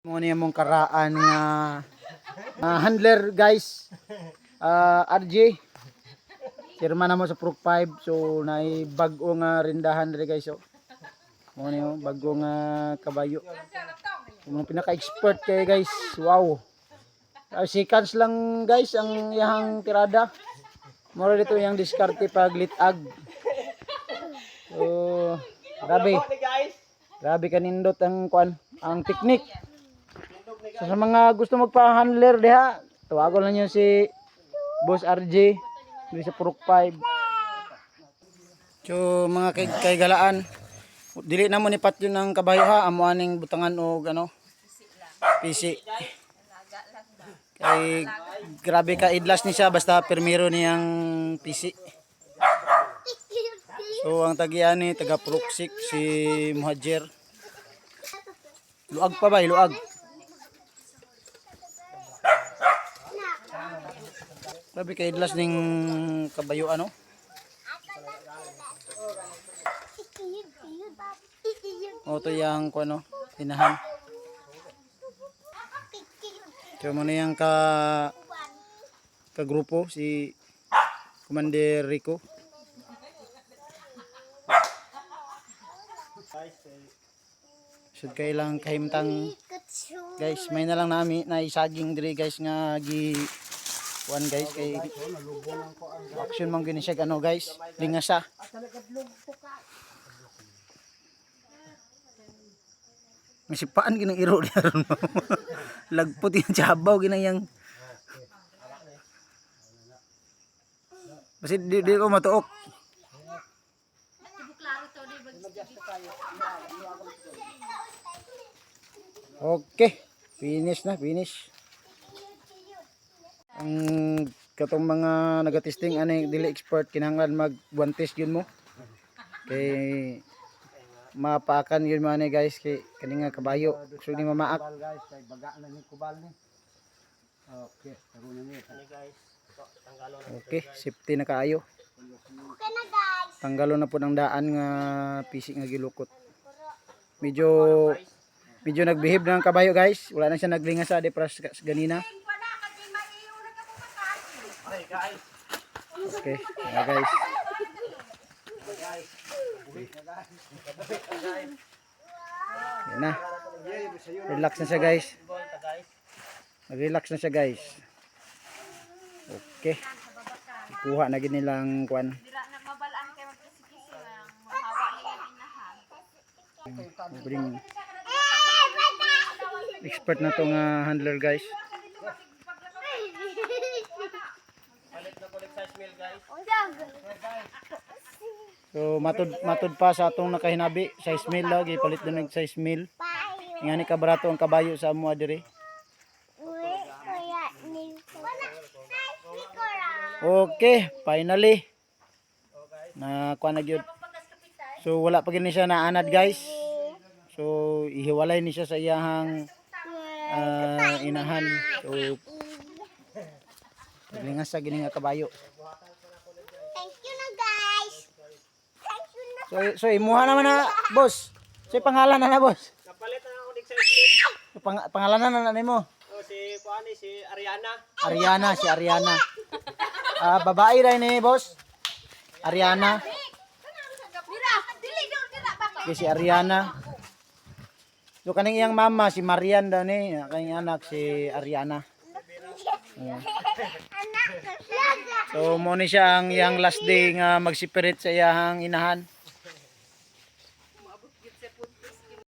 Mo niya mong karaan nga handler guys. RJ. Sirma na mo sa Proc 5 so naay bag-o nga rindahan diri guys so. Mo niyo bag-o nga kabayo. Mo pinaka-expert kay guys. Wow. Seconds lang guys ang iyang tirada. Moro dito yung diskarte pag litag. So, grabe. Grabe kanindot ang kwan, ang teknik. So, sa mga gusto magpa-handler diha, tawagon lang niyo si Boss RJ dito sa Proc 5. So, mga kay-galaan, dili na mo nipat yun ang kabayo ha, amo aning butangan o ano, PC. Kay grabe ka idlas ni siya basta permiro niyang PC. So ang tagian ni taga Proc 6 si Muhajir. Luag pa ba? Luag. Grabe ka idlas ning kabayo ano. O to yang ko ano, tinahan. So mo na yang ka grupo si Commander Rico. Sud kay lang kahimtang guys, may na lang nami na isaging diri guys nga gi kuan guys kay action man gini siya ano guys, lingasa. Masipaan ginang iro diaron mo. Lagpot yung jabaw ginang yang. Basi di ko matuok. Okay, finish na, finish. Ang katong mga nagatesting ani dili expert kinahanglan mag one test yun mo. Kay mapakan yun man guys kay kani nga kabayo so ni mamaak guys kay baga na ni kubal ni. Okay, taro na ni guys. Okay, safety na kaayo. Okay na guys. Tanggalo na po ng daan nga PC nga gilukot. Medyo nagbehave na ang kabayo guys. Wala na siya naglingas sa depras ganina. Okay, na guys. Yan na. Relax na siya guys. Relax na siya guys. Okay. Ikuha na gid nilang kwan. Bring expert na tong handler guys. So matud pa sa atong nakahinabi, size mill lagi palit din ng size mill. Ngani ka barato ang kabayo sa amo diri. Okay, finally. Na kuan na gyud. So wala pa gini siya naanad guys. So ihiwalay ni siya sa iyahang inahan. So lingas sa gini nga kabayo. So imuha naman na boss. So pangalan na boss. Napalit na ako dig size mill. Pangalan na nimo. Oh si Ariana. Ariana, si Ariana. Babae rin ni boss. Ariana. Okay, si Ariana. So kaning iyang mama si Marian daw ni, kaning anak si Ariana. So mo ni siya ang iyang last day nga mag-separate sa iyang inahan.